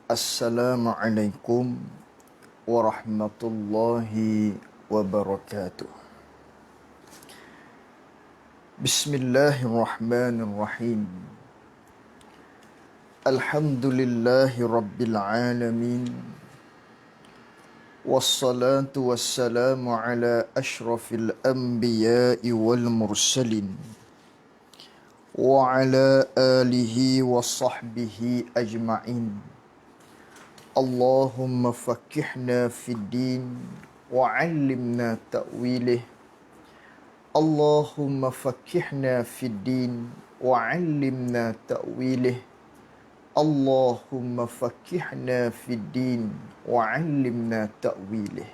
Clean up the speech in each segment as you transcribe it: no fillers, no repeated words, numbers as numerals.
Assalamualaikum warahmatullahi wabarakatuh. Bismillahirrahmanirrahim. Alhamdulillahi rabbil alamin. Wassalatu wassalamu ala ashrafil anbiya'i wal mursalin. Wa ala alihi wa sahbihi ajma'in. Allahumma fakihna fid din wa 'allimna ta'wilih. Allahumma fakihna fid din wa 'allimna ta'wilih. Allahumma fakihna fid din wa 'allimna ta'wilih.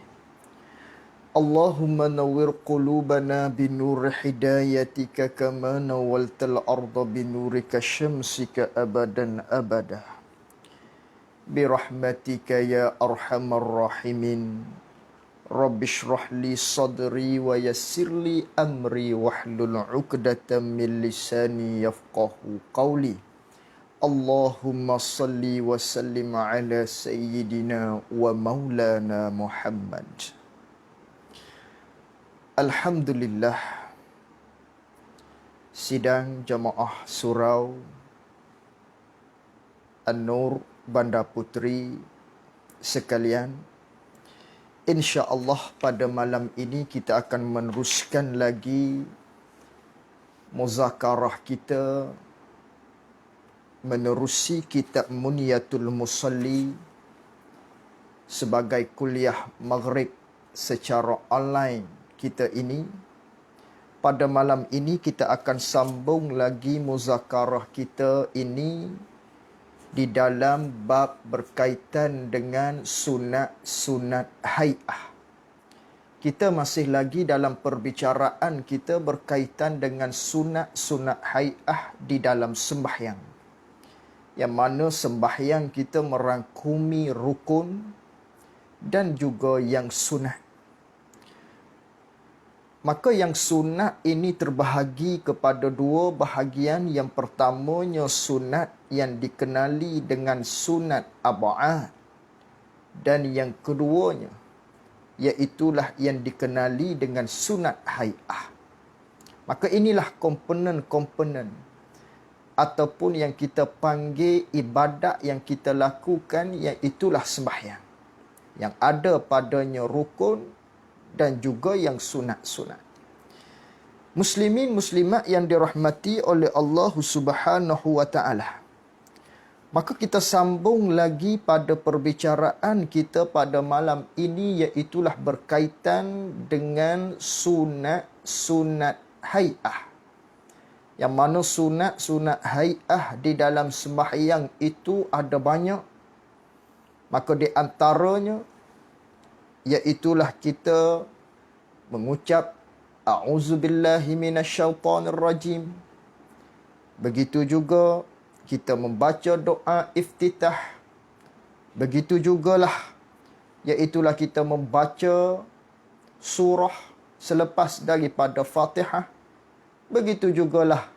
Allahumma nawwir qulubana binur hidayatika kama nawwaltal arda binurika syamsika abadan abada. Birahmatika ya arhamar rahimin. Rabbi shrah li sadri wa yassir li amri wahlul 'uqdatam min lisani yafqahu qawli. Allahumma salli wa sallim ala sayyidina wa maulana Muhammad. Alhamdulillah, sidang jamaah surau An-Nur Bandar Puteri sekalian, insya-Allah pada malam ini kita akan meneruskan lagi muzakarah kita menerusi kitab Munyatul Musalli sebagai kuliah maghrib secara online kita ini. Pada malam ini kita akan sambung lagi muzakarah kita ini di dalam bab berkaitan dengan sunat-sunat hai'ah. Kita masih lagi dalam perbicaraan kita berkaitan dengan sunat-sunat hai'ah di dalam sembahyang. Yang mana sembahyang kita merangkumi rukun dan juga yang sunat. Maka yang sunat ini terbahagi kepada dua bahagian. Yang pertamanya sunat yang dikenali dengan sunat ab'ad. Dan yang keduanya, iaitulah yang dikenali dengan sunat hai'ah. Maka inilah komponen-komponen ataupun yang kita panggil ibadat yang kita lakukan, iaitulah sembahyang. Yang ada padanya rukun dan juga yang sunat-sunat. Muslimin muslimat yang dirahmati oleh Allah Subhanahu wa taala. Maka kita sambung lagi pada perbicaraan kita pada malam ini, iaitulah berkaitan dengan sunat-sunat hai'ah. Yang mana sunat-sunat hai'ah di dalam sembahyang itu ada banyak. Maka di antaranya iaitulah kita mengucap a'udzubillahi minasyaitonirrajim. Begitu juga kita membaca doa iftitah. Begitu jugalah iaitulah kita membaca surah selepas daripada Fatihah. Begitu jugalah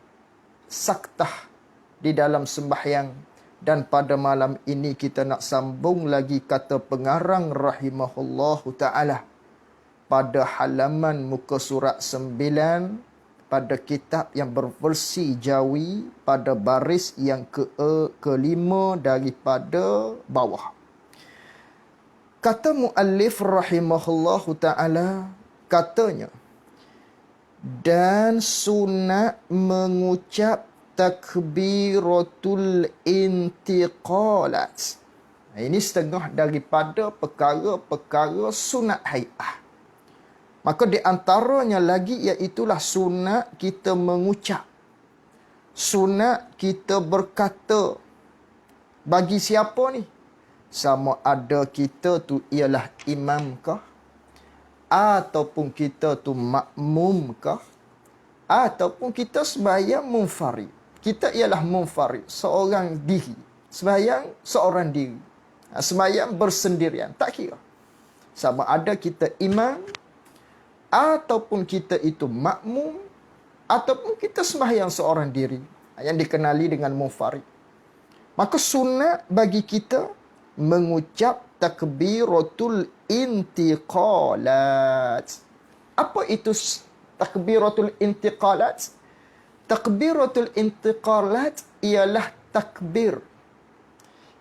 saktah di dalam sembahyang. Dan pada malam ini kita nak sambung lagi kata pengarang rahimahullahu ta'ala pada halaman muka surat 9 pada kitab yang berversi Jawi pada baris yang kelima daripada bawah. Kata muallif rahimahullahu ta'ala, katanya, dan sunat mengucap takbiratul intiqalat. Ini setengah daripada perkara-perkara sunat hai'ah. Maka di antaranya lagi iaitulah sunat kita mengucap. Sunat kita berkata. Bagi siapa ni? Sama ada kita tu ialah imam kah? Ataupun kita tu makmum kah? Ataupun kita sembahyang munfarid. Kita ialah munfarid, seorang diri. Sembahyang seorang diri. Sembahyang bersendirian, tak kira. Sama ada kita imam, ataupun kita itu makmum, ataupun kita sembahyang seorang diri, yang dikenali dengan munfarid. Maka sunat bagi kita mengucap takbiratul intiqalat. Apa itu takbiratul intiqalat? Takbiratul intiqalat ialah takbir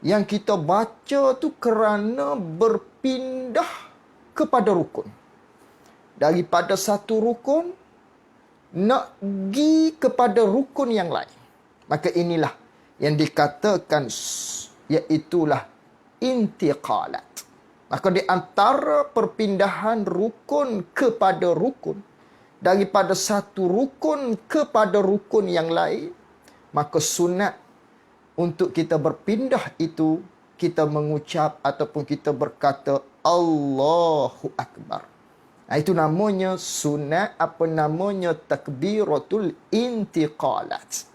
yang kita baca tu kerana berpindah kepada rukun. Daripada satu rukun nak pergi kepada rukun yang lain. Maka inilah yang dikatakan iaitulah intiqalat. Maka di antara perpindahan rukun kepada rukun, daripada satu rukun kepada rukun yang lain, maka sunat untuk kita berpindah itu, kita mengucap ataupun kita berkata Allahu Akbar. Itu namanya sunat, apa namanya takbiratul intiqalat.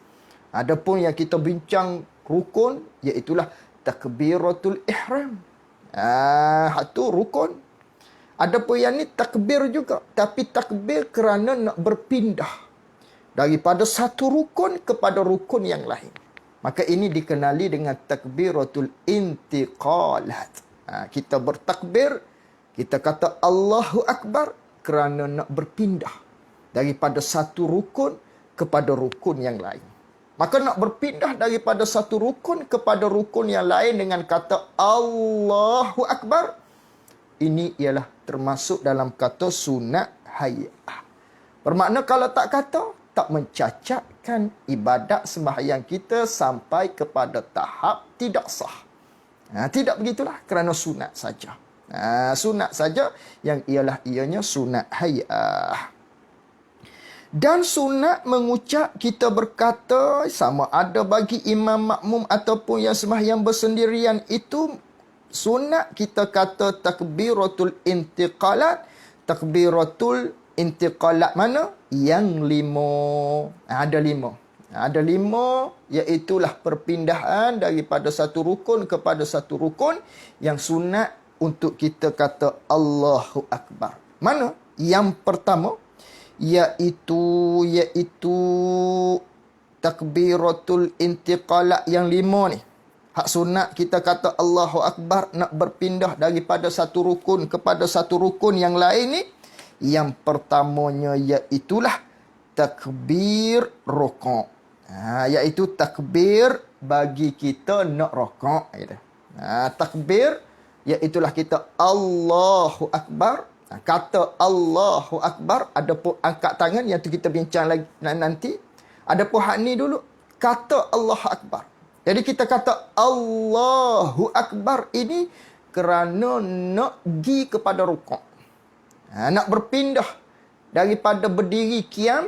Adapun yang kita bincang rukun, iaitulah takbiratul ihram. Itu rukun. Adapun yang ni takbir juga, tapi takbir kerana nak berpindah daripada satu rukun kepada rukun yang lain. Maka ini dikenali dengan takbiratul intiqalat. Kita bertakbir, kita kata Allahu Akbar kerana nak berpindah daripada satu rukun kepada rukun yang lain. Maka nak berpindah daripada satu rukun kepada rukun yang lain dengan kata Allahu Akbar, ini ialah termasuk dalam kata sunat hay'ah. Bermakna kalau tak kata, tak mencacatkan ibadat sembahyang kita sampai kepada tahap tidak sah. Tidak begitulah, kerana sunat saja. Sunat saja yang ianya sunat hay'ah. Dan sunat mengucap, kita berkata sama ada bagi imam makmum ataupun yang sembahyang bersendirian, itu sunat kita kata takbiratul intiqalat. Takbiratul intiqalat mana? Yang 5. Ada 5. Ada 5, iaitulah perpindahan daripada satu rukun kepada satu rukun yang sunat untuk kita kata Allahu Akbar. Mana? Yang pertama, iaitu takbiratul intiqalat yang 5 ni. Hak sunat kita kata Allahu Akbar nak berpindah daripada satu rukun kepada satu rukun yang lain ni. Yang pertamanya iaitulah takbir rukuk. Iaitu takbir bagi kita nak rukuk. Takbir iaitulah kita Allahu Akbar. Kata Allahu Akbar, ada pun angkat tangan, yang tu kita bincang lagi nanti. Ada pun hak ni dulu, kata Allahu Akbar. Jadi kita kata Allahu Akbar ini kerana nak pergi kepada rukuk. Nak berpindah daripada berdiri qiyam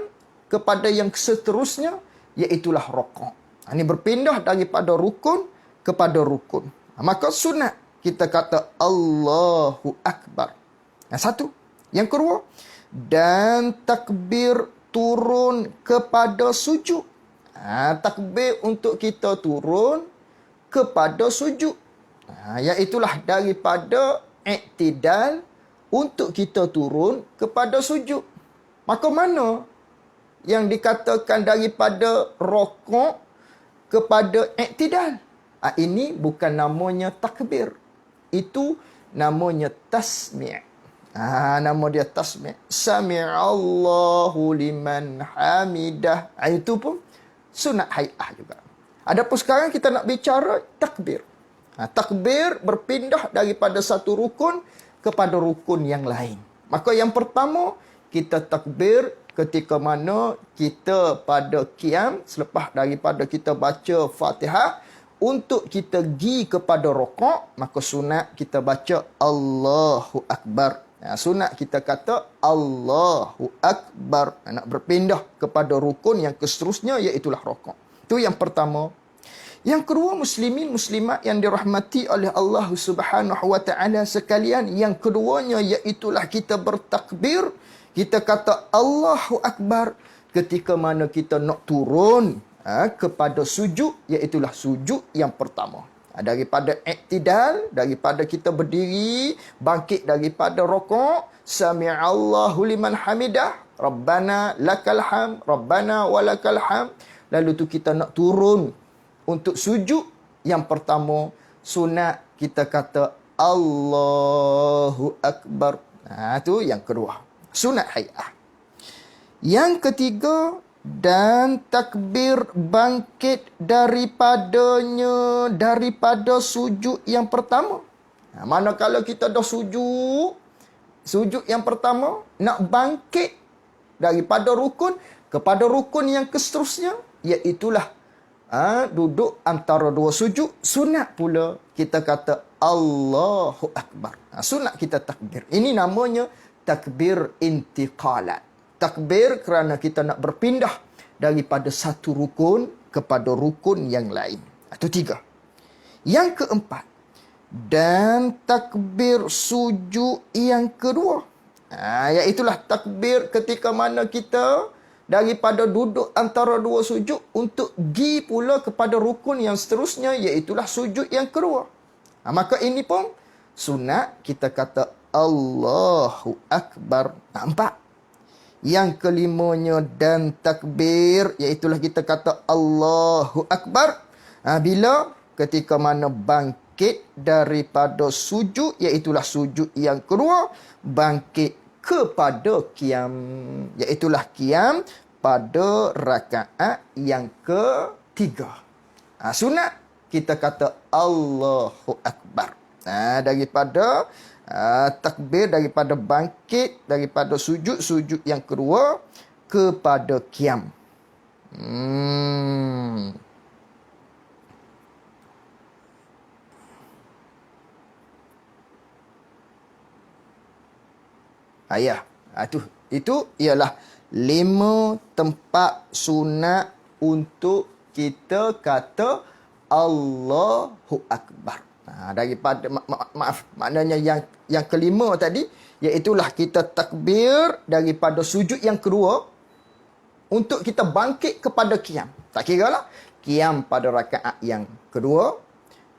kepada yang seterusnya, iaitulah rukuk. Ini berpindah daripada rukun kepada rukun. Maka sunat kita kata Allahu Akbar. Satu. Yang kedua, dan takbir turun kepada sujud. Takbir untuk kita turun kepada sujud. Iaitulah daripada iktidal untuk kita turun kepada sujud. Maka mana yang dikatakan daripada rokok kepada iktidal? Ini bukan namanya takbir. Itu namanya tasmi'. Nama dia tasmi'. Sami'allahu liman hamidah. Itu pun sunat hay'ah juga. Adapun sekarang kita nak bicara takbir. Takbir berpindah daripada satu rukun kepada rukun yang lain. Maka yang pertama, kita takbir ketika mana kita pada qiyam, selepas daripada kita baca Fatihah, untuk kita pergi kepada rukuk, maka sunat kita baca Allahu Akbar. Sunat kita kata Allahu Akbar. Nak berpindah kepada rukun yang seterusnya, iaitulah rukuk. Itu yang pertama. Yang kedua, muslimin muslimat yang dirahmati oleh Allah Subhanahu wa taala sekalian, yang keduanya iaitulah kita bertakbir, kita kata Allahu Akbar ketika mana kita nak turun kepada sujud, iaitulah sujud yang pertama. Daripada iktidal, daripada kita berdiri, bangkit daripada rukuk, sami'allahu liman hamidah, rabbana lakal hamd, rabbana walakal hamd. Lalu tu kita nak turun untuk sujud yang pertama, sunat kita kata Allahu Akbar. Itu yang kedua. Sunat hay'ah. Yang ketiga, dan takbir bangkit daripada sujud yang pertama. Manakala kita dah sujud yang pertama, nak bangkit daripada rukun kepada rukun yang seterusnya, iaitulah duduk antara dua sujud. Sunat pula kita kata Allahu Akbar. Sunat kita takbir. Ini namanya takbir intiqalat. Takbir kerana kita nak berpindah daripada satu rukun kepada rukun yang lain. Itu 3. Yang keempat, dan takbir sujud yang kedua. Iaitulah takbir ketika mana kita daripada duduk antara dua sujud untuk pergi pula kepada rukun yang seterusnya, iaitulah sujud yang kedua. Maka ini pun sunat kita kata Allahu Akbar. 4. Yang kelimanya, dan takbir, iaitulah kita kata Allahu Akbar bila ketika mana bangkit daripada sujud, iaitulah sujud yang kedua, bangkit kepada qiyam, iaitulah qiyam pada rakaat yang ketiga. Sunat kita kata Allahu Akbar. Daripada takbir, daripada bangkit daripada sujud yang kedua kepada qiyam. Itu ialah 5 tempat sunat untuk kita kata Allahu Akbar. Daripada maknanya yang kelima tadi, iaitulah kita takbir daripada sujud yang kedua untuk kita bangkit kepada qiyam. Tak kira lah qiyam pada rakaat yang kedua,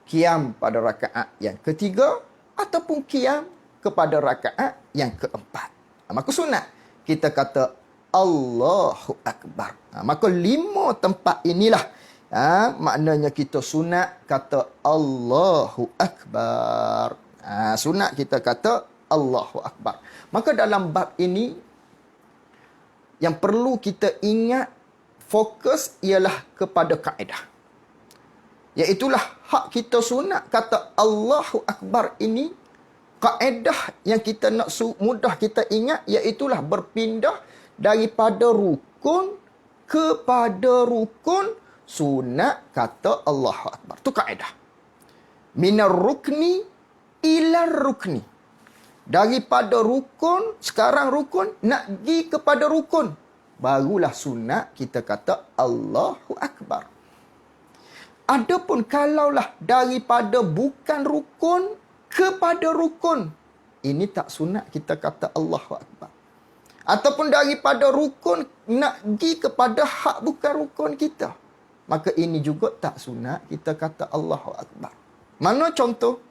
qiyam pada rakaat yang ketiga, ataupun qiyam kepada rakaat yang keempat. Maka sunat kita kata Allahu Akbar. Maka 5 tempat inilah maknanya kita sunat kata Allahu Akbar. Sunat kita kata Allahu Akbar. Maka dalam bab ini yang perlu kita ingat, fokus ialah kepada kaedah. Iaitulah hak kita sunat kata Allahu Akbar ini, kaedah yang kita nak mudah kita ingat, iaitulah berpindah daripada rukun kepada rukun. Sunat kata Allahu Akbar. Itu kaedah. Minar rukni ila rukni. Daripada rukun, sekarang rukun, nak pergi kepada rukun. Barulah sunat kita kata Allahu Akbar. Adapun kalaulah daripada bukan rukun kepada rukun, ini tak sunat kita kata Allahu Akbar. Ataupun daripada rukun nak pergi kepada hak bukan rukun kita, maka ini juga tak sunat kita kata Allahu Akbar. Mana contoh?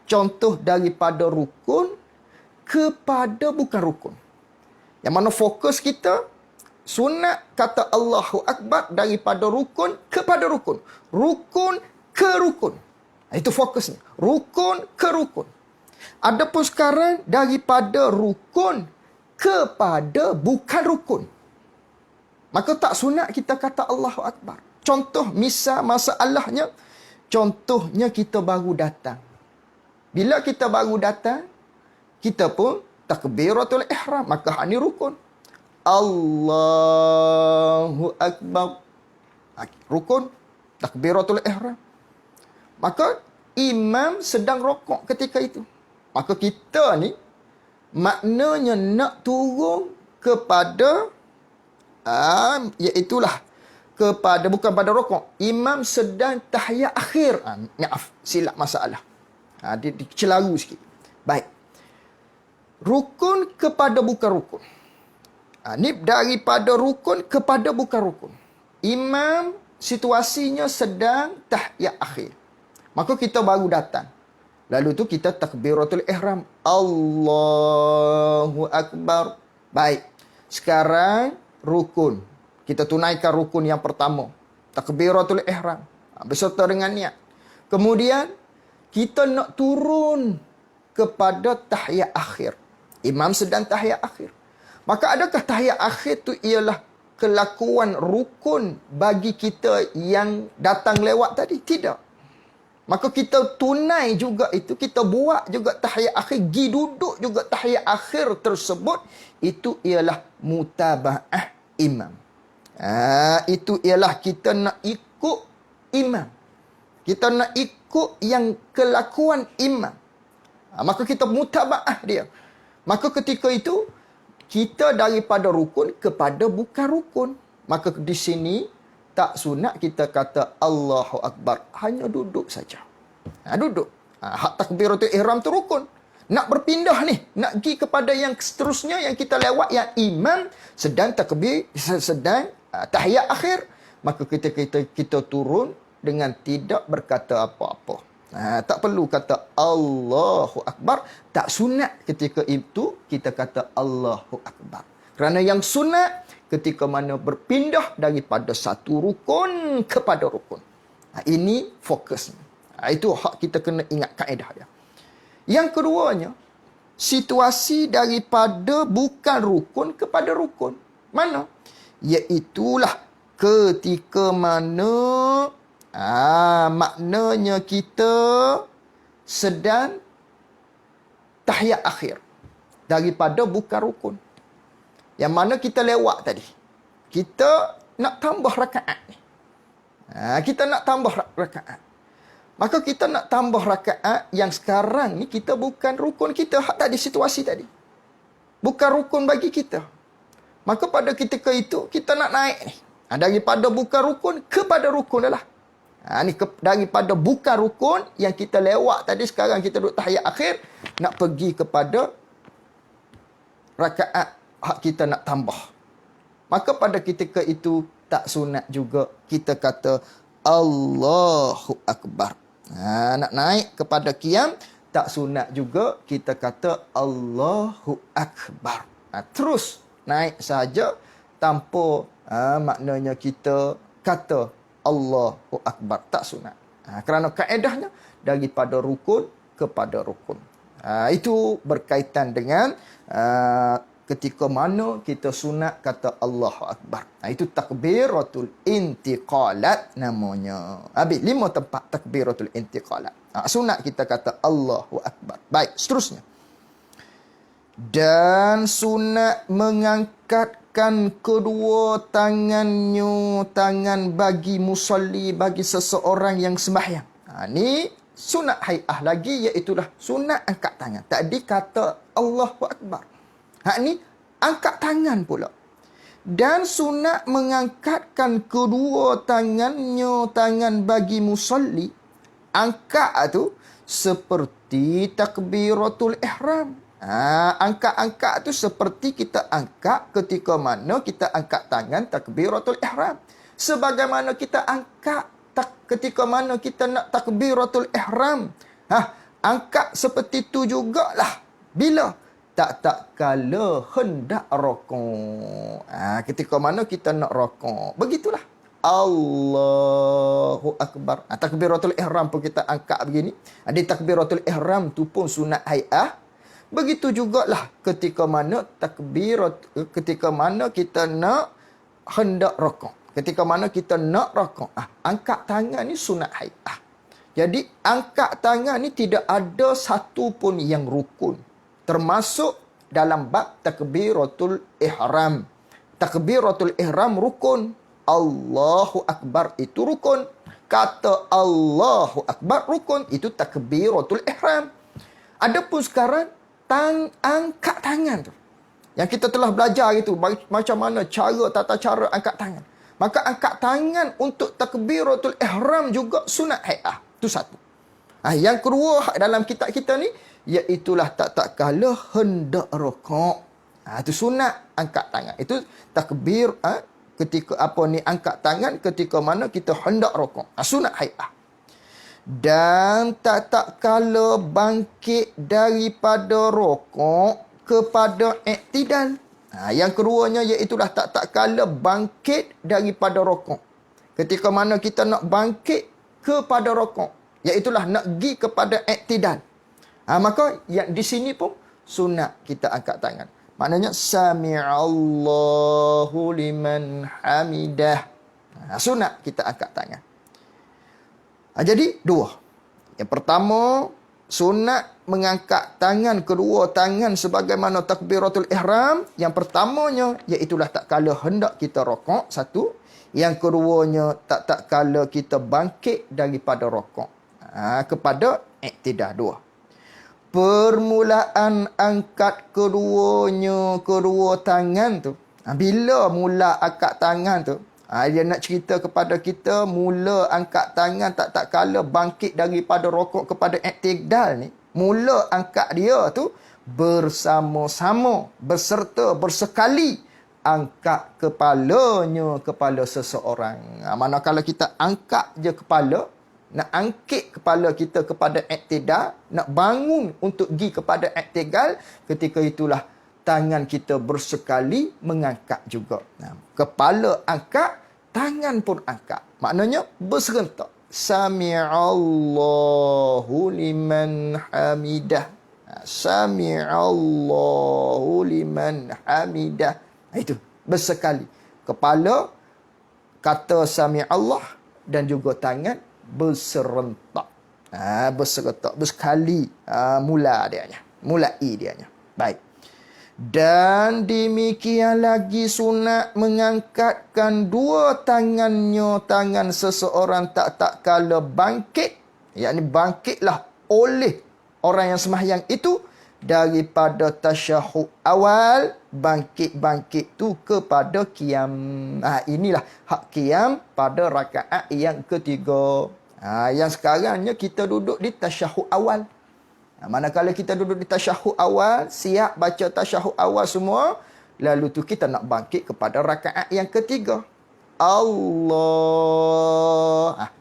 Contoh daripada rukun kepada bukan rukun. Yang mana fokus kita, sunat kata Allahu Akbar daripada rukun kepada rukun. Rukun ke rukun. Itu fokusnya. Rukun ke rukun. Adapun sekarang daripada rukun kepada bukan rukun, maka tak sunat kita kata Allahu Akbar. Contoh, misal masalahnya, contohnya kita baru datang. Bila kita baru datang, kita pun takbiratul ihram, maka ini rukun. Allahu Akbar. Rukun, takbiratul ihram. Maka imam sedang rokok ketika itu. Maka kita ni, maknanya nak turun kepada, iaitulah, kepada bukan pada rukuk. Imam sedang tahiyat akhir. Maaf, silap masalah. Dicelaru sikit. Baik. Rukun kepada bukan rukun. Ni daripada rukun kepada bukan rukun. Imam situasinya sedang tahiyat akhir. Maka kita baru datang. Lalu tu kita takbiratul ihram. Allahu Akbar. Baik. Sekarang rukun. Kita tunaikan rukun yang pertama. Takbiratul ihram. Beserta dengan niat. Kemudian, kita nak turun kepada tahiyat akhir. Imam sedang tahiyat akhir. Maka adakah tahiyat akhir tu ialah kelakuan rukun bagi kita yang datang lewat tadi? Tidak. Maka kita tunai juga itu, kita buat juga tahiyat akhir, gi duduk juga tahiyat akhir tersebut, itu ialah mutaba'ah imam. Itu ialah kita nak ikut imam. Kita nak ikut yang kelakuan imam. Maka kita mutaba'ah dia. Maka ketika itu, kita daripada rukun kepada bukan rukun. Maka di sini, tak sunat kita kata Allahu Akbar. Hanya duduk saja. Duduk. Hak takbiratul ihram tu rukun. Nak berpindah ni. Nak pergi kepada yang seterusnya yang kita lewat. Yang imam sedang takbir, sedang tahiyat akhir. Maka kita turun dengan tidak berkata apa-apa. Tak perlu kata Allahu Akbar. Tak sunat ketika itu kita kata Allahu Akbar. Kerana yang sunat ketika mana berpindah daripada satu rukun kepada rukun. Ini fokusnya. Itu hak kita kena ingat kaedah dia. Yang keduanya, situasi daripada bukan rukun kepada rukun. Mana? Iaitulah ketika mana maknanya kita sedang tahiyat akhir daripada bukan rukun. Yang mana kita lewat tadi. Kita nak tambah rakaat ni. Kita nak tambah rakaat. Maka kita nak tambah rakaat yang sekarang ni kita bukan rukun kita. Hak tadi, situasi tadi. Bukan rukun bagi kita. Maka pada ketika itu, kita nak naik ni. Daripada bukan rukun kepada rukun adalah. Daripada bukan rukun yang kita lewat tadi, sekarang kita duduk tahiyat akhir, nak pergi kepada rakaat hak kita nak tambah. Maka pada ketika itu, tak sunat juga kita kata Allahu Akbar. Nak naik kepada qiyam, tak sunat juga kita kata Allahu Akbar. Terus naik saja tanpa maknanya kita kata Allahu Akbar. Tak sunat. Kerana kaedahnya daripada rukun kepada rukun. Itu berkaitan dengan ketika mana kita sunat kata Allahu Akbar. Itu takbiratul intiqalat namanya. Habis 5 tempat takbiratul intiqalat. Sunat kita kata Allahu Akbar. Baik, seterusnya. Dan sunat mengangkatkan kedua tangannya, tangan bagi musalli, bagi seseorang yang sembahyang. Ini sunat hai'ah lagi, iaitulah sunat angkat tangan. Tadi kata Allahu Akbar. Ni angkat tangan pula. Dan sunat mengangkatkan kedua tangannya, tangan bagi musalli. Angkat tu seperti takbiratul ihram. Angkat-angkat tu seperti kita angkat ketika mana kita angkat tangan takbiratul ihram. Sebagaimana kita angkat ketika mana kita nak takbiratul ihram. Angkat seperti tu jugalah. Bila? Tak kala hendak rokok. Ketika mana kita nak rokok. Begitulah. Allahu Akbar. Takbiratul ihram pun kita angkat begini. Di takbiratul ihram tu pun sunat hai'ah. Begitu jugalah ketika mana ketika mana kita nak hendak rokok. Ketika mana kita nak rokok. Angkat tangan ni sunat hai'ah. Jadi angkat tangan ni tidak ada satu pun yang rukun. Termasuk dalam bab takbiratul ihram. Takbiratul ihram rukun. Allahu Akbar itu rukun. Kata Allahu Akbar rukun. Itu takbiratul ihram. Adapun sekarang, angkat tangan tu. Yang kita telah belajar itu. Macam mana tata cara angkat tangan. Maka angkat tangan untuk takbiratul ihram juga sunat hai'ah. Itu satu. Yang kedua dalam kitab kita ni, iaitulah tak kala hendak rokok. Itu sunat angkat tangan. Itu takbir ketika angkat tangan ketika mana kita hendak rokok. Sunat hai'ah. Dan tak kala bangkit daripada rokok kepada iktidal. Yang keduanya iaitulah tak kala bangkit daripada rokok. Ketika mana kita nak bangkit kepada rokok. Iaitulah nak pergi kepada iktidal. Maka yang di sini pun sunat kita angkat tangan. Maknanya sami'allahu liman hamidah. Sunat kita angkat tangan. Jadi dua. Yang pertama, sunat mengangkat tangan, kedua tangan sebagaimana takbiratul ihram. Yang pertamanya iaitulah tak kala hendak kita rokok, satu. Yang keduanya tak kala kita bangkit daripada rokok. Kepada iktidal, dua. Permulaan angkat kedua tangan tu. Bila mula angkat tangan tu, dia nak cerita kepada kita, mula angkat tangan tak kala bangkit daripada rokok kepada iktidal ni. Mula angkat dia tu bersama-sama, berserta, bersekali angkat kepalanya kepada seseorang. Manakala kita angkat je kepala, nak angkit kepala kita kepada iktidal, nak bangun untuk pergi kepada iktidal, ketika itulah tangan kita bersekali mengangkat juga. Kepala angkat, tangan pun angkat. Maknanya berserentak. Sami'allahu liman hamidah. Sami'allahu liman hamidah. Itu bersekali. Kepala kata sami'allah dan juga tangan berserentak. Berserentak, bersekali. Mulai dianya. Baik. Dan demikian lagi sunat mengangkatkan dua tangannya, tangan seseorang tak kala bangkit. Yakni bangkitlah oleh orang yang sembahyang itu daripada tasyahud awal, bangkit tu kepada qiyam. Inilah hak qiyam pada rakaat yang ketiga. Yang sekarangnya kita duduk di tasyahud awal. Manakala kita duduk di tasyahud awal, siap baca tasyahud awal semua, lalu tu kita nak bangkit kepada rakaat yang ketiga. Allah.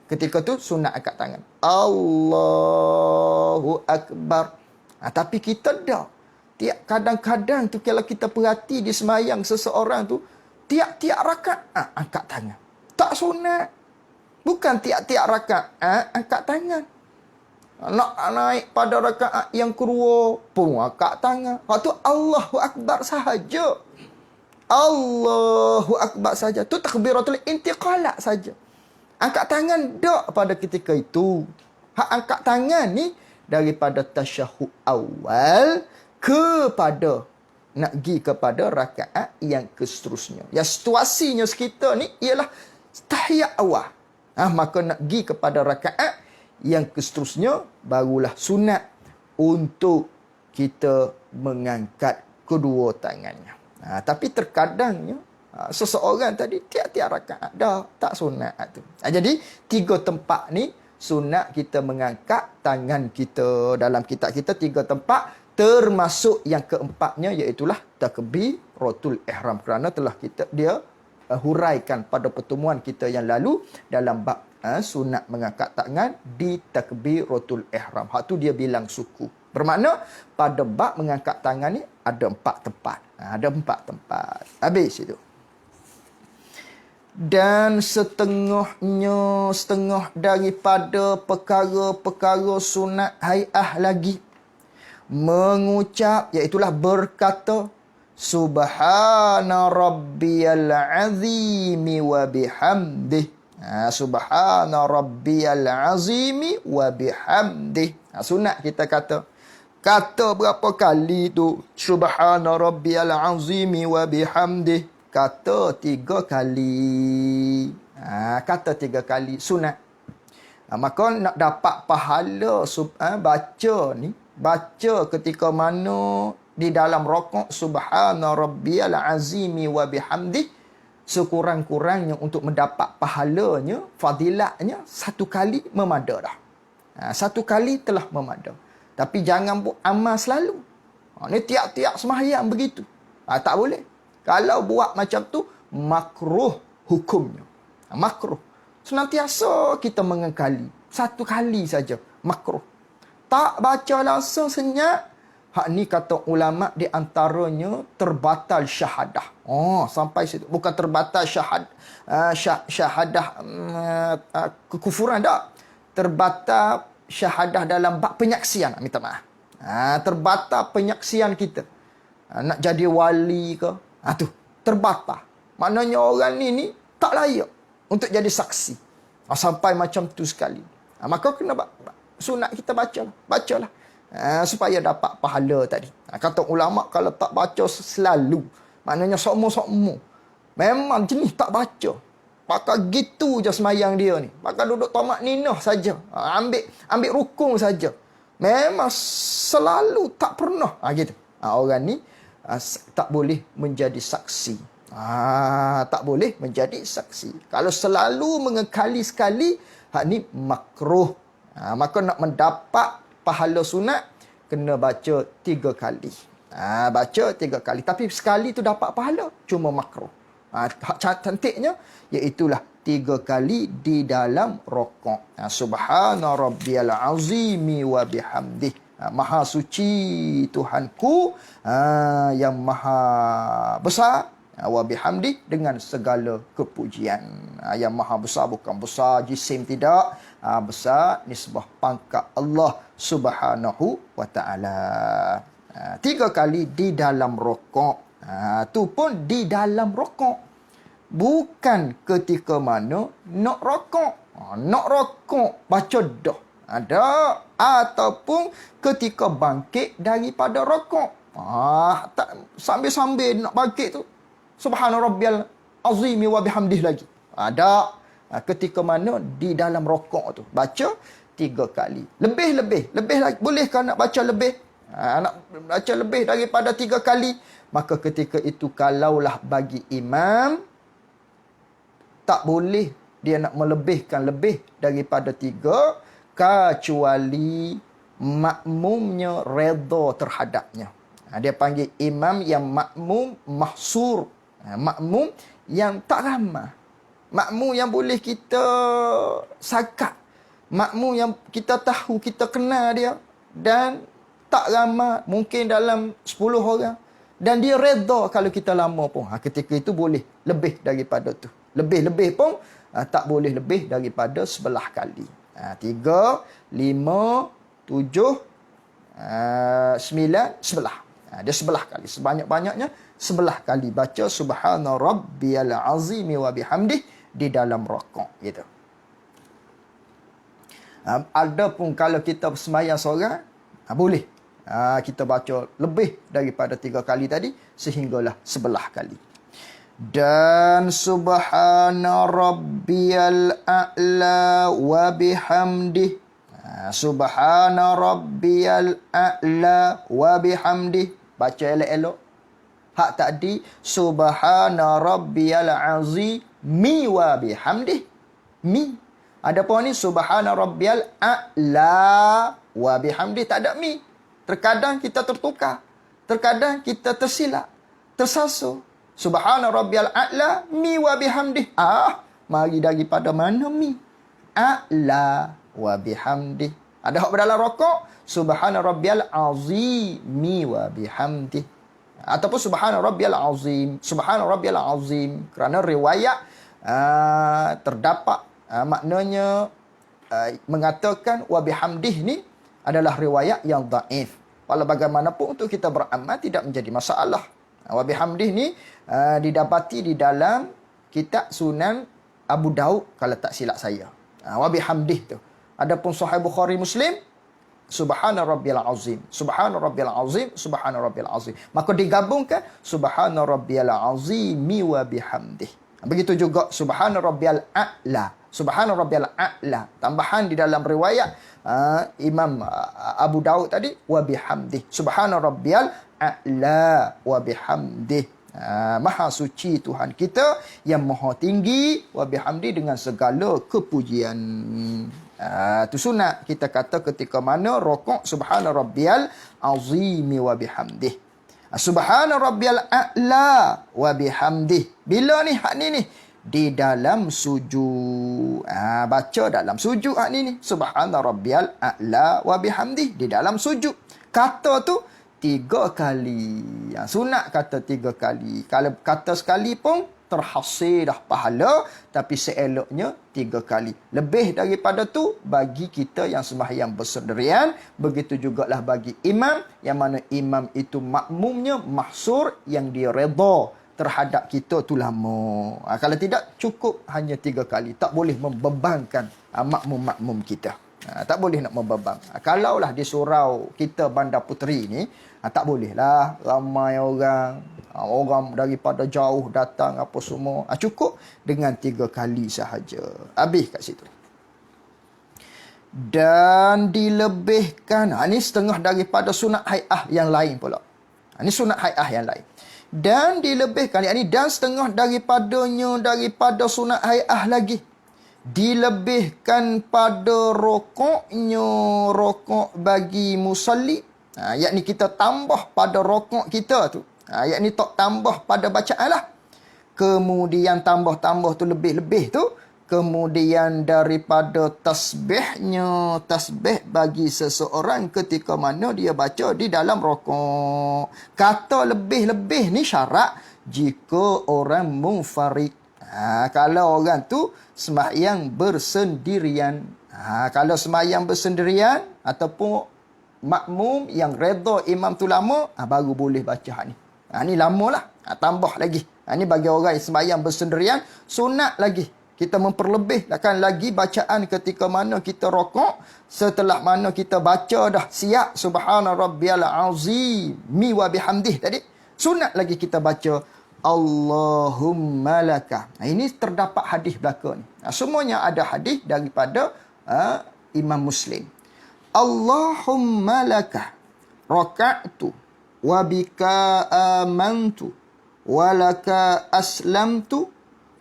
Ketika tu sunat angkat tangan. Allahu Akbar. Tapi kita dah. Kadang-kadang tu kalau kita perhati di semayang seseorang tu, tiap-tiap rakaat angkat tangan. Tak sunat. Bukan tiap-tiap rakaat angkat tangan. Nak naik pada rakaat yang kedua pun angkat tangan. Waktu Allahu Akbar sahaja. Allahu Akbar saja. Tu takbiratul intiqalat saja. Angkat tangan tak pada ketika itu. Hak angkat tangan ni daripada tasyahud awal kepada nak pergi kepada rakaat yang seterusnya. Yang situasinya sekitar ni ialah tahiyat awal. Maka nak pergi kepada rakaat yang seterusnya barulah sunat untuk kita mengangkat kedua tangannya. Tapi terkadangnya seseorang tadi tiap-tiap rakaat dah tak sunat tu. Jadi tiga tempat ni sunat kita mengangkat tangan kita. Dalam kitab kita tiga tempat, termasuk yang keempatnya iaitulah takbiratul ihram, kerana telah dia huraikan pada pertemuan kita yang lalu dalam bab sunat mengangkat tangan di takbiratul ihram. Hak tu dia bilang suku. Bermakna pada bab mengangkat tangan ni ada 4 tempat. Ada 4 tempat. Habis itu. Dan setengah daripada perkara-perkara sunat hai'ah lagi mengucap, iaitulah berkata subhana rabbiyal azimi wa bihamdih. Subhana rabbiyal azimi wa bihamdih. Sunat kita kata berapa kali tu subhana rabbiyal azimi wa bihamdih. Kata 3 kali. Kata 3 kali sunat. Maka nak dapat pahala baca ketika mana di dalam rakaat subhana rabbiyal azimi wa bihamdih, sekurang-kurangnya untuk mendapat pahalanya, fadilatnya 1 kali memada dah. 1 kali telah memada. Tapi jangan buat amal selalu. Ni tiap-tiap sembahyang begitu. Tak boleh. Kalau buat macam tu, makruh hukumnya. Makruh. Senantiasa kita mengekali. 1 kali saja. Makruh. Tak baca langsung senyap. Hak ni kata ulama' di antaranya terbatal syahadah. Sampai situ. Bukan terbatal syahadah kekufuran tak. terbatas syahadah dalam bab penyaksian. Minta maaf. Terbatas penyaksian kita. Nak jadi wali ke? Tu terbatas. Maknanya orang ni tak layak untuk jadi saksi. Sampai macam tu sekali. Maka kena sunat kita bacalah. Supaya dapat pahala tadi. Kata ulama kalau tak baca selalu, maknanya sokmo-sokmo. Memang jenis tak baca. Pakai gitu je semayang dia ni. Pakai duduk tomak ninah saja. Ambil rukun saja. Memang selalu tak pernah. Gitu. Orang ni tak boleh menjadi saksi. Tak boleh menjadi saksi. Kalau selalu mengekali sekali, ni makruh. Maka nak mendapat pahala sunat, kena baca 3 kali. Baca 3 kali. Tapi sekali tu dapat pahala, cuma makruh. Cantiknya, iaitulah 3 kali di dalam rokok. Subhana rabbiyal azimi wa bihamdih. Maha suci Tuhanku yang maha besar, wa bihamdi, dengan segala kepujian. Yang maha besar bukan besar jisim, tidak. Besar nisbah pangkat Allah Subhanahu wa ta'ala. 3 kali di dalam rokok. Tu pun di dalam rokok. Bukan ketika mana nak rokok. Nak rokok baca dah. Ada. Ataupun ketika bangkit daripada rokok. Tak sambil-sambil nak bangkit tu, Subhana rabbiyal azimi wa bihamdih lagi. Ada. Ketika mana di dalam rokok tu, baca 3 kali. Lebih lagi. Bolehkah nak baca lebih? Nak baca lebih daripada 3 kali? Maka ketika itu kalaulah bagi imam, tak boleh dia nak melebihkan lebih daripada 3, kecuali makmumnya redha terhadapnya. Dia panggil imam yang makmum mahsur. Makmum yang tak ramah. Makmum yang boleh kita sakat. Makmum yang kita tahu, kita kenal dia. Dan tak ramah, mungkin dalam 10 orang. Dan dia redha kalau kita lama pun. Ketika itu boleh lebih daripada tu. Lebih-lebih pun tak boleh lebih daripada 11 kali. 3, 5, 7, 9, 11. Dia 11 kali. Sebanyak-banyaknya 11 kali baca Subhana rabbiyal azimi wa bihamdih di dalam rokok. Gitu. Adapun kalau kita sembahyang seorang, boleh. Kita baca lebih daripada 3 kali tadi, sehinggalah 11 kali. Dan Subhana rabbiyal a'la wa bihamdih. Subhana rabbiyal a'la wa bihamdih. Baca elok-elok. Hak tadi Subhana rabbiyal azimi wa bihamdih. Mi. Adapun ni Subhana rabbiyal a'la wa bihamdih, tak ada mi. Terkadang kita tertukar. Terkadang kita tersilap. Tersasar. Subhana rabbiyal a'la mi wa bihamdih. Mari daripada mana mi? A'la wa bihamdih. Ada hak dalam rokok, Subhana rabbiyal azimi wa bihamdih. Ataupun Subhana rabbiyal azim. Subhana rabbiyal azim. Kerana riwayat terdapat maknanya mengatakan wa bihamdih ni adalah riwayat yang dhaif. Walau bagaimanapun untuk kita beramal tidak menjadi masalah. Wa bihamdih ni didapati di dalam kitab Sunan Abu Daud kalau tak silap saya. Wa bihamdih tu. Adapun Sahih Bukhari Muslim, Subhana rabbiyal azim. Subhana rabbiyal azim. Subhana rabbiyal azim. Maka digabungkan Subhana rabbiyal azimi wa bihamdih. Begitu juga Subhana rabbiyal a'la. Subhana rabbiyal a'la. Tambahan di dalam riwayat Imam Abu Daud tadi, wa bihamdih. Subhana rabbiyal a'la wa bihamdih. Maha suci Tuhan kita yang maha tinggi, wa bihamdi, dengan segala kepujian. Tu sunat kita kata ketika mana rokok Subhana rabbiyal azimi wa bihamdih. Subhana rabbiyal a'la wa bihamdih. Bila ni hak ni di dalam sujud. Baca dalam sujud hak ni. Subhana rabbiyal a'la wa bihamdih di dalam sujud. Kata tu 3 kali. Sunat kata 3 kali. Kalau kata sekali pun terhasil dah pahala, tapi seeloknya 3 kali. Lebih daripada tu bagi kita yang sembahyang bersendirian, begitu jugalah bagi imam, yang mana imam itu makmumnya mahsur, yang dia redha terhadap kita tu lama. Kalau tidak, cukup hanya 3 kali. Tak boleh membebankan makmum-makmum kita. Tak boleh nak membeban. Kalaulah di surau kita Bandar Puteri ni, tak bolehlah ramai orang. Orang daripada jauh datang apa semua. Cukup dengan 3 kali sahaja. Habis kat situ. Dan dilebihkan. Ini setengah daripada sunat hai'ah yang lain pula. Ini sunat hai'ah yang lain. Dan dilebihkan. Ini dan setengah daripada sunat hai'ah lagi. Dilebihkan pada rokoknya, rokok bagi musalli. Yakni kita tambah pada rokok kita tu. Yakni tak tambah pada bacaan lah. Kemudian tambah-tambah tu lebih-lebih tu. Kemudian daripada tasbihnya, tasbih bagi seseorang ketika mana dia baca di dalam rokok. Kata lebih-lebih ni syarat jika orang munfarid. Kalau orang tu sembahyang bersendirian. Kalau sembahyang bersendirian ataupun makmum yang redha imam tu lama, baru boleh baca ni. Ni lama lah. Tambah lagi. Ni bagi orang yang sembahyang bersendirian, sunat lagi. Kita memperlebihkan lagi bacaan ketika mana kita rokok. Setelah mana kita baca dah siap subhana rabbiyal azim wa bihamdih tadi. Sunat lagi kita baca Allahumma laka. Ini terdapat hadis belakang ni. Semuanya ada hadis daripada Imam Muslim. Allahumma laka raka'tu wa bika amantu wa laka aslamtu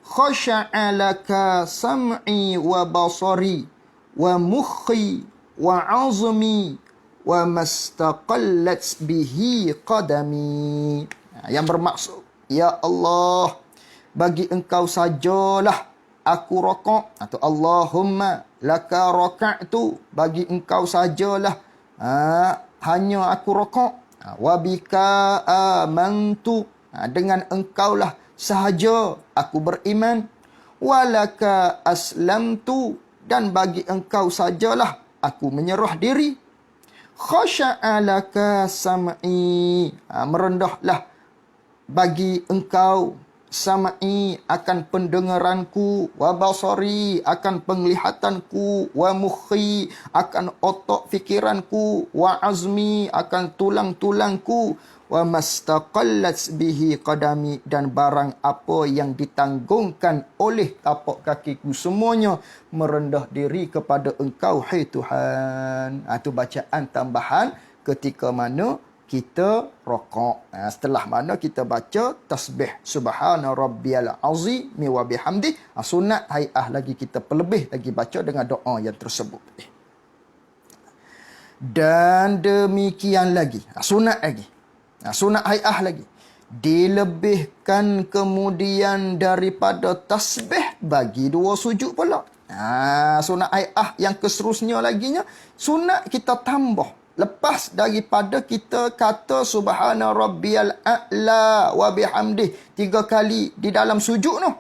khasha'a laka sam'i wa basari wa mukhi wa azmi wa mastaqallat bihi qadami. Yang bermaksud, ya Allah, bagi engkau sajalah aku rokok. Atau Allahumma laka raka'tu, bagi engkau sajalah hanya aku rokok. Wabika amantu, dengan engkaulah sahaja aku beriman. Walaka aslamtu, dan bagi engkau sajalah aku menyerah diri. Khasha'a laka sam'i, merendahlah bagi engkau sam'i akan pendengaranku, wa basari akan penglihatanku, wa mukhi akan otak fikiranku, wa azmi akan tulang-tulangku, wa mastaqallat bihi qadami, dan barang apa yang ditanggungkan oleh tapak kakiku semuanya merendah diri kepada engkau, hai Tuhan. Itu bacaan tambahan ketika mana kita rokok. Setelah mana kita baca tasbih subhana rabbiyal azim wa bihamdi. Sunat hai'ah lagi kita perlebih lagi baca dengan doa yang tersebut. Dan demikian lagi. Sunat lagi. Sunat hai'ah lagi. Dilebihkan kemudian daripada tasbih bagi 2 sujud pula. Sunat hai'ah yang keseterusnya laginya. Sunat kita tambah. Lepas daripada kita kata subhana rabbiyal a'la wa bihamdih 3 kali di dalam sujud tu.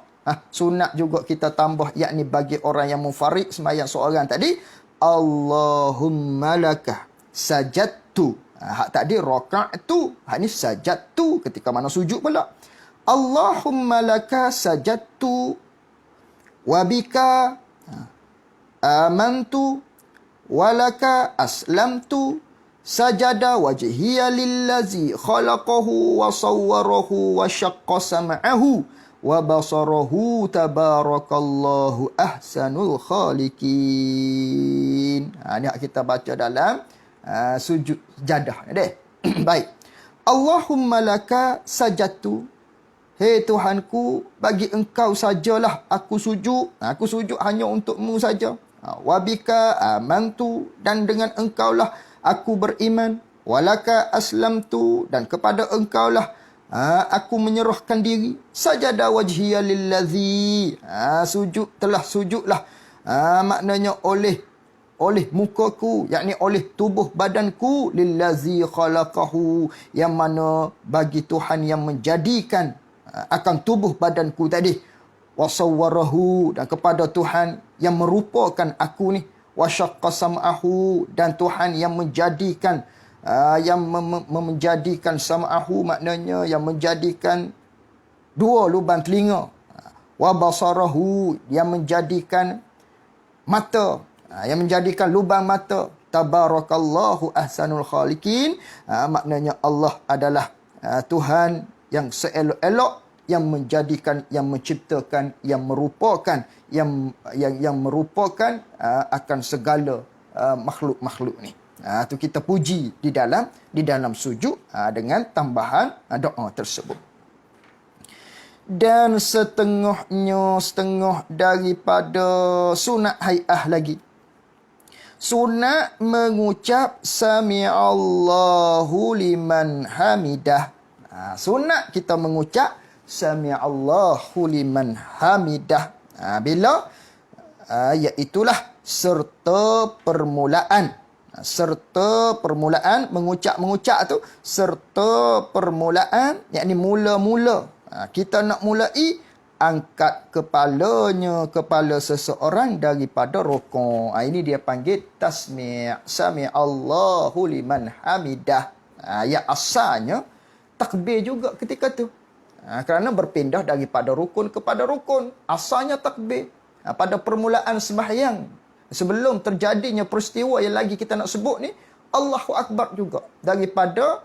Sunat juga kita tambah, yakni bagi orang yang munfarid sembahyang seorang tadi, Allahumma laka sajadtu. Hak tadi raka'tu, hak ni sajadtu ketika mana sujud pula. Allahumma laka sajadtu wa bika amantu walaka aslamtu sajada wajhiya lillazi khalaqahu wa sawwarahu wa syaqqa sam'ahu wa basarahu tabarakallahu ahsanul khaliqin. Ni kita baca dalam sujud jadah deh. Baik. Allahumma laka sajadtu, hei Tuhanku, bagi engkau sajalah aku sujud. Aku sujud hanya untukmu saja. Wabika amantu, dan dengan engkaulah aku beriman. Walaka aslamtu, dan kepada engkaulah aku menyerahkan diri. Sajada wajhiya lillazi, sujudlah maknanya oleh mukaku, yakni oleh tubuh badanku, lillazi khalaqahu, yang mana bagi Tuhan yang menjadikan akan tubuh badanku tadi. Wa sawwarahu, dan kepada Tuhan yang merupakan aku ni. Wa syaqqa sam'ahu, dan Tuhan yang menjadikan menjadikan sam'ahu, maknanya yang menjadikan dua lubang telinga. Wa basarahu, yang menjadikan mata, yang menjadikan lubang mata. Tabarakallahu ahsanul khaliqin, maknanya Allah adalah Tuhan yang seelok-elok, yang menjadikan, yang menciptakan, yang merupakan, yang merupakan akan segala makhluk-makhluk ni. Tu kita puji di dalam sujud dengan tambahan doa tersebut. Dan setengah daripada sunat hai'ah lagi. Sunat mengucap sami'allahu liman hamidah. Sunat kita mengucap sami'allahu liman hamidah. Bila iaitulah serta permulaan. Serta permulaan, mengucap tu serta permulaan, yakni mula-mula. Kita nak mulai, angkat kepala seseorang daripada rukuk. Ini dia panggil tasmi'. Sami'allahu liman hamidah. Ya asalnya takbir juga ketika tu. Kerana berpindah daripada rukun kepada rukun. Asalnya takbir. Pada permulaan sembahyang, sebelum terjadinya peristiwa yang lagi kita nak sebut ni, Allahu Akbar juga. Daripada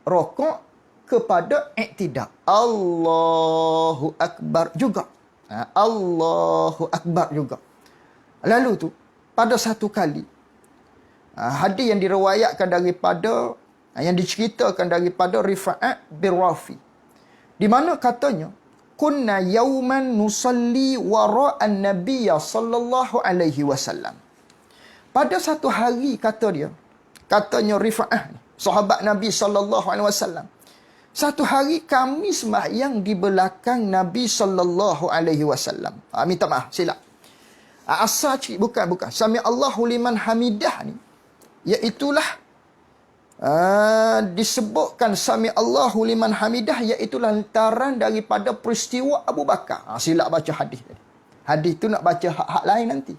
rukuk kepada i'tidal. Allahu Akbar juga. Allahu Akbar juga. Lalu tu, pada satu kali, hadis yang diriwayatkan daripada, yang diceritakan daripada Rifa'at bin Rafi, di mana katanya, kunna yauman nusalli wara'an nabiyya sallallahu alaihi wasallam. Pada satu hari, katanya Rifa'ah, sahabat Nabi sallallahu alaihi wasallam, satu hari kami sembahyang di belakang Nabi sallallahu alaihi wasallam. Minta maaf, silap. Asal bukan. Sami'allahu liman hamidah ni, iaitulah disebutkan sami'allahu liman hamidah, iaitu lantaran daripada peristiwa Abu Bakar. Silap baca hadis tadi. Hadis tu nak baca hak lain nanti.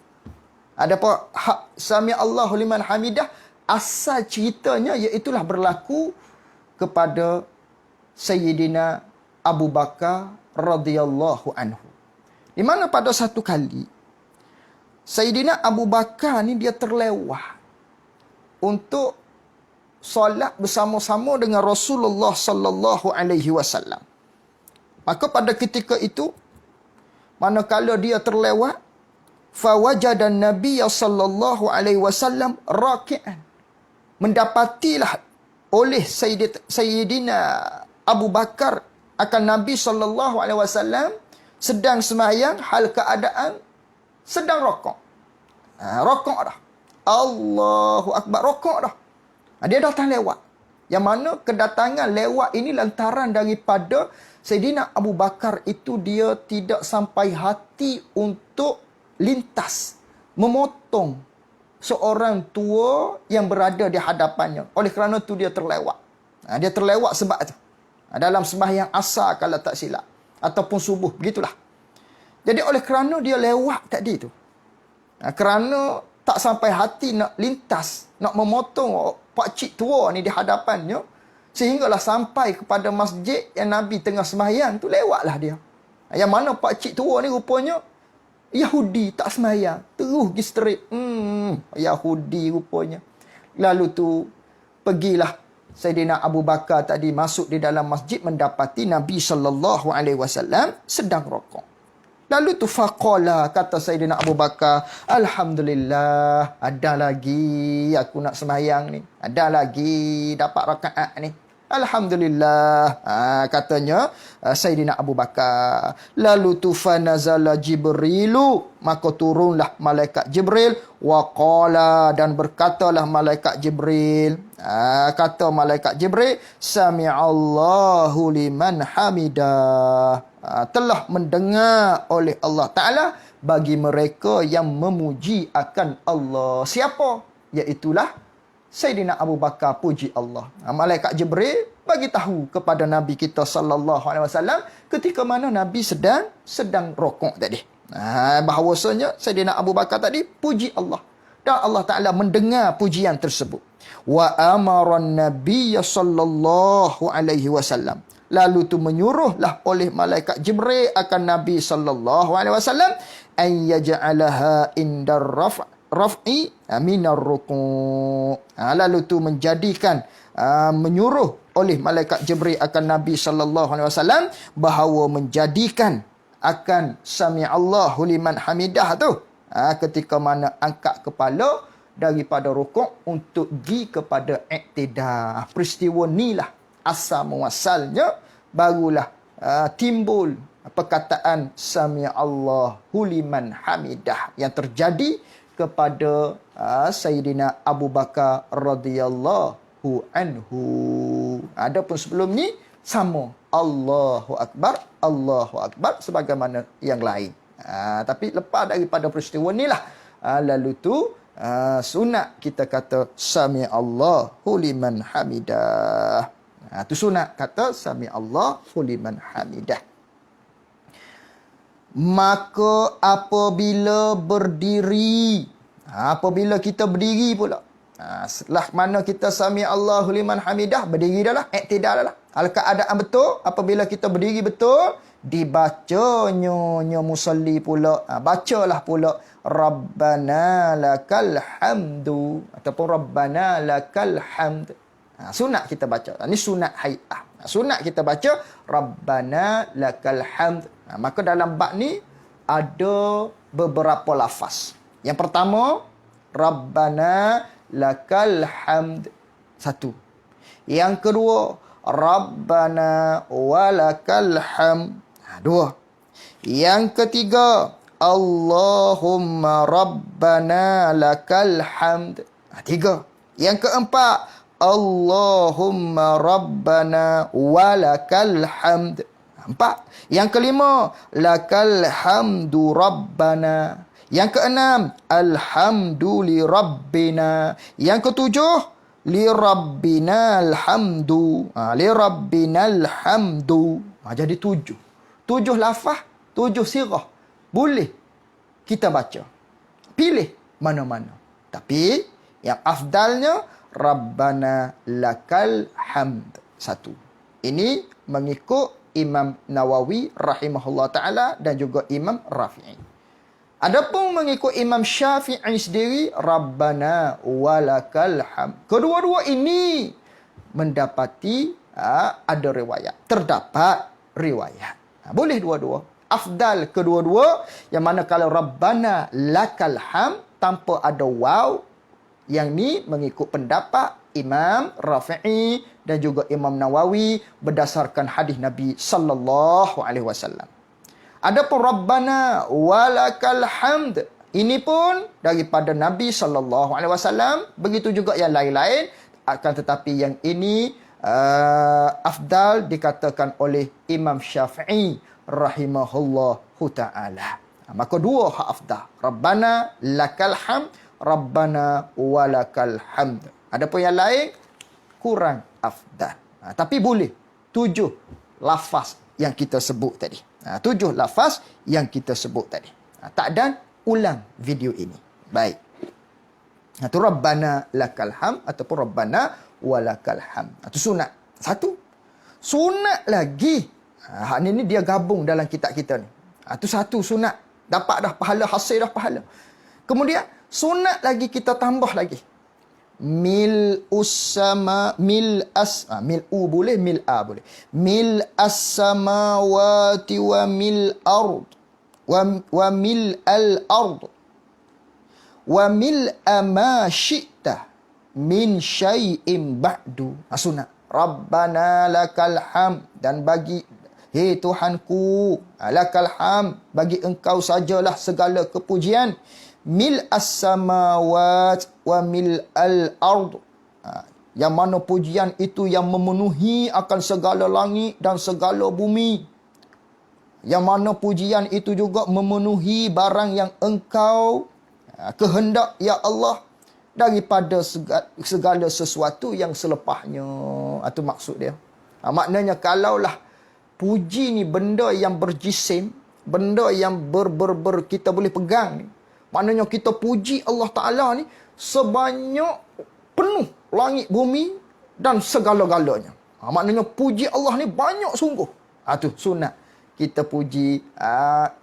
Ada apa hak sami'allahu liman hamidah, asal ceritanya iaitulah berlaku kepada Sayyidina Abu Bakar radhiyallahu anhu. Di mana pada satu kali Sayyidina Abu Bakar ni dia terlewat untuk solat bersama-sama dengan Rasulullah sallallahu alaihi wasallam. Maka pada ketika itu, manakala dia terlewat, fawajadan Nabiy sallallahu alaihi wasallam raki'an, mendapatilah oleh Sayyidina Abu Bakar akan Nabi sallallahu alaihi wasallam sedang sembahyang, hal keadaan sedang rokok. Rokok dah. Allahu Akbar, rokok dah. Dia datang lewat. Yang mana kedatangan lewat ini lantaran daripada Sayyidina Abu Bakar itu dia tidak sampai hati untuk lintas, memotong seorang tua yang berada di hadapannya. Oleh kerana itu dia terlewat. Dia terlewat sebab itu. Dalam sembahyang asar kalau tak silap. Ataupun subuh, begitulah. Jadi oleh kerana dia lewat tadi tu, kerana tak sampai hati nak lintas, nak memotong pakcik tua ni di hadapannya, sehinggalah sampai kepada masjid yang Nabi tengah sembahyang tu, lewatlah dia. Yang mana pakcik tua ni rupanya Yahudi, tak sembahyang. Terus pergi straight. Yahudi rupanya. Lalu tu pergilah Sayyidina Abu Bakar tadi masuk di dalam masjid, mendapati Nabi sallallahu alaihi wasallam sedang rokok. Lalu tu faqala, kata Sayyidina Abu Bakar, alhamdulillah, ada lagi aku nak sembahyang ni. Ada lagi dapat rakaat ni. Alhamdulillah, katanya Sayyidina Abu Bakar. Lalu tu fanazala Jibrilu, maka turunlah malaikat Jibril, wa qala, dan berkatalah malaikat Jibril, kata malaikat Jibril, sami'allahu liman hamidah, telah mendengar oleh Allah Ta'ala bagi mereka yang memuji akan Allah. Siapa? Iaitulah Sayyidina Abu Bakar puji Allah. Malaikat Jibril bagi tahu kepada Nabi kita sallallahu alaihi wasallam ketika mana Nabi sedang rokok tadi. Bahawasanya Sayyidina Abu Bakar tadi puji Allah. Dan Allah Ta'ala mendengar pujian tersebut. Wa amaran nabiyya sallallahu alaihi wasallam. Lalu tu menyuruhlah oleh malaikat Jibril akan Nabi sallallahu alaihi wasallam an yaj'alaha indar raf'i minar ruku'. Lalu tu menjadikan menyuruh oleh malaikat Jibril akan Nabi sallallahu alaihi wasallam bahawa menjadikan akan sami Allahu liman hamidah tu ketika mana angkat kepala daripada rukuk untuk pergi kepada iktidah. Peristiwa inilah asal muasalnya, barulah timbul perkataan sami Allahu liman hamidah yang terjadi kepada Sayyidina Abu Bakar radhiyallahu anhu. Adapun sebelum ni sama Allahu Akbar sebagaimana yang lain. Tapi lepas daripada peristiwa inilah lalu tu sunat kita kata sami Allahu liman hamidah. Tu sunat kata sami Allahu liman hamidah. Maka apabila berdiri, apabila kita berdiri pula, setelah mana kita sami Allahu liman hamidah, berdiri dah lah, iktidal dah lah. Keadaan betul, apabila kita berdiri betul, dibacanya musalli pula, bacalah pula Rabbana lakal hamdu ataupun Rabbana lakal hamd. Sunat kita baca. Ini sunat hai'ah. Sunat kita baca Rabbana lakal hamd. Maka dalam bab ni ada beberapa lafaz. Yang pertama, Rabbana lakal hamd. Satu. Yang kedua, Rabbana walakal hamd. Dua. Yang ketiga, Allahumma Rabbana lakal hamd. Tiga. Yang keempat, Allahumma Rabbana walakal hamd. Empat. Yang kelima, lakal hamdu Rabbana. Yang keenam, alhamdu li Rabbina. Yang ketujuh, li Rabbinal hamdu. Li Rabbinal hamdu. Jadi tujuh. Tujuh lafaz, tujuh sirah. Boleh kita baca. Pilih mana-mana. Tapi yang afdalnya Rabbana lakal hamd. Satu. Ini mengikut Imam Nawawi rahimahullah ta'ala dan juga Imam Rafi'i. Adapun mengikut Imam Syafi'i sendiri, Rabbana walakal hamd. Kedua-dua ini mendapati ada riwayat. Terdapat riwayat. Boleh dua-dua. Afdal kedua-dua. Yang mana kalau Rabbana lakal hamd tanpa ada waw. Yang ni mengikut pendapat Imam Rafi'i dan juga Imam Nawawi berdasarkan hadis Nabi sallallahu alaihi wasallam. Adapun Rabbana walakal hamd, ini pun daripada Nabi sallallahu alaihi wasallam, begitu juga yang lain-lain, akan tetapi yang ini afdal dikatakan oleh Imam Syafi'i rahimahullahu taala. Maka dua hak afdal, Rabbana lakal hamd, Rabbana walakal hamd. Adapun yang lain kurang afdal. Tapi boleh 7 lafaz yang kita sebut tadi. 7 lafaz yang kita sebut tadi. Tak dan ulang video ini. Baik. Itu Rabbana lakal hamd ataupun Rabbana walakal hamd. Itu sunat. Satu. Sunat lagi. Hak ni dia gabung dalam kitab kita ni. Itu satu sunat. Dapat dah pahala, hasil dah pahala. Kemudian sunat lagi kita tambah lagi. Mil'u boleh, mil'a boleh. Mil'as samawati wa mil'ard. Wa mil'al ard. Wa mil'a ma syi'ta min syai'im ba'du. Sunat. Rabbana lakal hamd. Dan bagi, hei Tuhanku, lakal hamd. Bagi engkau sajalah segala kepujian. Mil as-samawat wa mil al-ard. Yang mana pujian itu yang memenuhi akan segala langit dan segala bumi. Yang mana pujian itu juga memenuhi barang yang engkau kehendak, ya Allah, daripada segala sesuatu yang selepasnya. Itu maksud dia. Maknanya kalaulah puji ni benda yang berjisim, benda yang kita boleh pegang ni. Maknanya kita puji Allah Ta'ala ni sebanyak penuh langit bumi dan segala-galanya. Maknanya puji Allah ni banyak sungguh. Tu sunat. Kita puji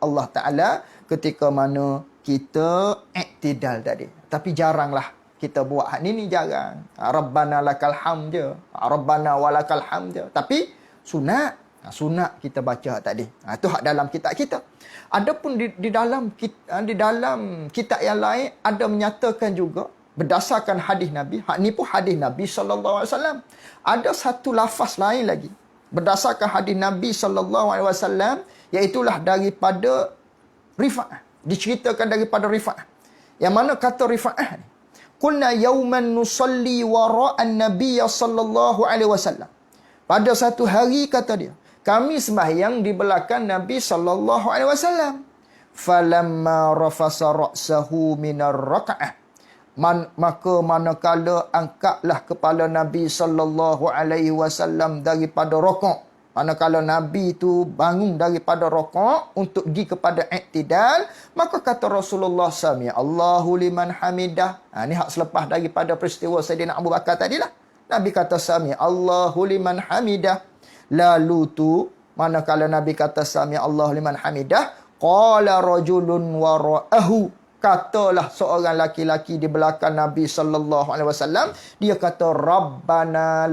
Allah Ta'ala ketika mana kita iktidal tadi. Tapi jaranglah kita buat hak ni jarang. Rabbana lakal hamd je. Rabbana walakal hamd je. Tapi sunat. Sunat kita baca tadi. Itu hak dalam kitab kita. Adapun di dalam kitab yang lain ada menyatakan juga berdasarkan hadis Nabi. Hak ni pun hadis Nabi SAW. Ada satu lafaz lain lagi. Berdasarkan hadis Nabi SAW. Iaitulah daripada Rifa'ah. Diceritakan daripada Rifa'ah. Yang mana kata Rifa'ah ni. Qulna yawman nusalli wara'an Nabiya sallallahu alaihi wasallam. Pada satu hari kata dia, kami sembahyang di belakang Nabi sallallahu alaihi wasallam. Falamma rafasa ra'sahu minar raka'ah. Maka manakala angkatlah kepala Nabi sallallahu alaihi wasallam daripada rakaat. Manakala Nabi itu bangun daripada rakaat untuk pergi kepada iktidal, maka kata Rasulullah sami Allahu liman hamidah. Ini hak selepas daripada peristiwa Sayyidina Abu Bakar tadilah. Nabi kata sami Allahu liman hamidah. Lalu tu manakala Nabi kata sami Allahu liman hamidah, qala rajulun wara'ahu. Katalah seorang laki-laki di belakang Nabi sallallahu alaihi wasallam, dia kata Rabbana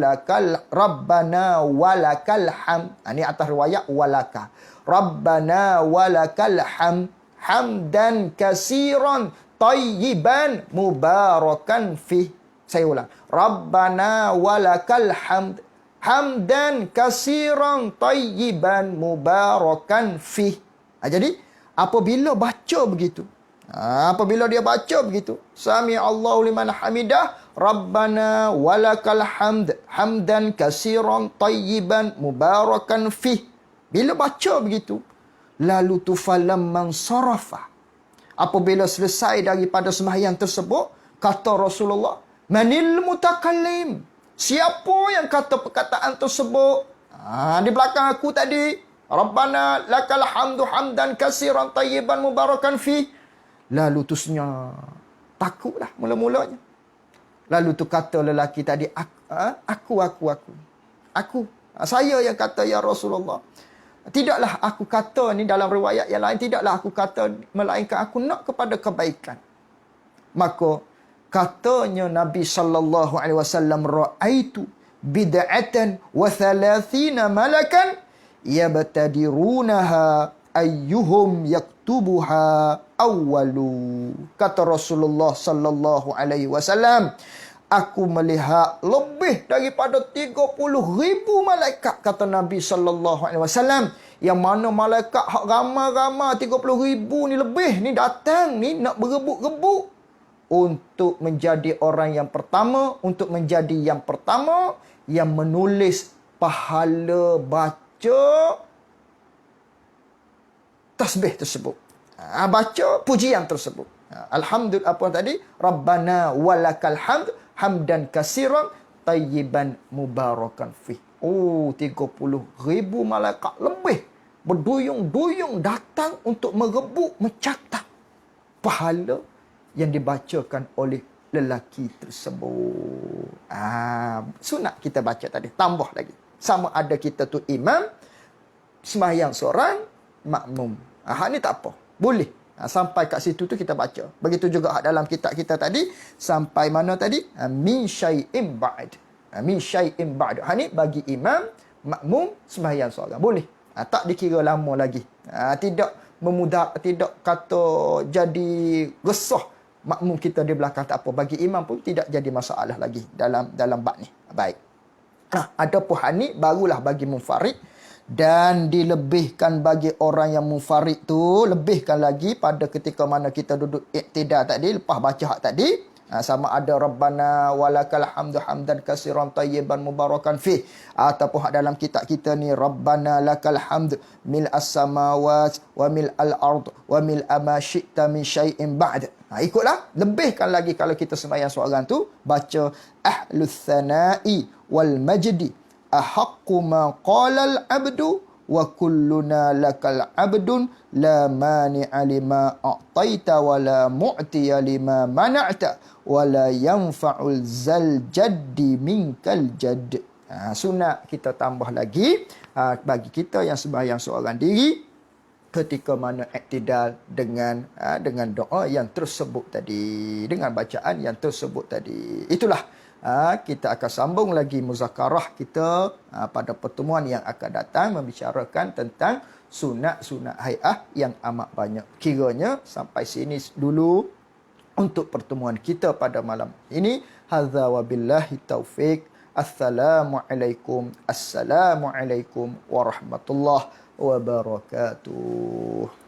walakal hamd. Ini atas riwayat walaka. Rabbana walakal hamd hamdan kasiran tayyiban mubarakan fih. Saya ulang. Rabbana walakal hamd hamdan kasiran tayyiban mubarakan fih. Jadi apabila baca begitu, apabila dia baca begitu, sami Allahu liman hamidah, Rabbana walakal hamd hamdan kasiran tayyiban mubarakan fih. Bila baca begitu, lalu tu falamman sarafa. Apabila selesai daripada sembahyang tersebut, kata Rasulullah, manil mutakallim? Siapa yang kata perkataan tersebut? Di belakang aku tadi, Rabbana lakal hamdu hamdan kasiran tayyiban mubarakan fih. Lalu tu senyap. Takutlah mula-mulanya. Lalu tu kata lelaki tadi, aku. Saya yang kata ya Rasulullah. Tidaklah aku kata ni dalam riwayat yang lain, tidaklah aku kata melainkan aku nak kepada kebaikan. Maka katanya Nabi sallallahu alaihi wasallam, ra'aitu bid'atan wa 30 malakan yabtadirunaha ayyuhum yaktubuha awwalu. Kata Rasulullah sallallahu alaihi wasallam, aku melihat lebih daripada 30,000 malaikat, kata Nabi sallallahu alaihi wasallam, yang mana malaikat hak ramai-ramai 30,000 ni lebih ni datang ni nak berebut-rebut untuk menjadi orang yang pertama, untuk menjadi yang pertama yang menulis pahala baca tasbih tersebut. Baca pujian tersebut. Alhamdulillah, apa tadi? Rabbana walakal hamd hamdan kasiran tayyiban mubarakan fih. 30,000 malaikat lebih berduyung-duyung datang untuk merebut, mencatat pahala yang dibacakan oleh lelaki tersebut. Sunat kita baca tadi. Tambah lagi. Sama ada kita tu imam, sembahyang seorang, makmum. Hak ni tak apa. Boleh. Sampai kat situ tu kita baca. Begitu juga hak dalam kitab kita tadi. Sampai mana tadi? Min syai'im ba'd. Min syai'im ba'd. Hak ni bagi imam, makmum, sembahyang seorang. Boleh. Tak dikira lama lagi. Tidak memudah, tidak kata jadi resah makmum kita di belakang, tak apa. Bagi imam pun tidak jadi masalah lagi dalam bab ni. Baik. Adapun hak ni barulah bagi munfarid. Dan dilebihkan bagi orang yang munfarid tu, lebihkan lagi pada ketika mana kita duduk iktidal tadi, lepas baca hak tadi, sama ada Rabbana walakal hamdu hamdan kasiran tayyiban mubarakan fih, ataupun hak dalam kitab kita ni Rabbana lakal hamd mil as-samawat wa mil al-ard wa mil ma syi'ta min syai'in ba'd. Ikutlah, lebihkan lagi kalau kita sembahyang seorang tu baca ahlus thana'i wal majdi ahaqqu ma qala al-abdu wa kulluna lakal abdun la mani'a lima a'taita wa la mu'tiya lima mana'ta wa la yanfa'ul zal jaddi minkal jadd. Sunat kita tambah lagi bagi kita yang sembahyang seorang diri ketika mana iktidal dengan doa yang tersebut tadi, dengan bacaan yang tersebut tadi. Itulah kita akan sambung lagi muzakarah kita pada pertemuan yang akan datang, membicarakan tentang sunat-sunat hai'ah yang amat banyak. Kiranya sampai sini dulu untuk pertemuan kita pada malam ini. Hadza wabillahi taufik. Assalamualaikum warahmatullahi wabarakatuh.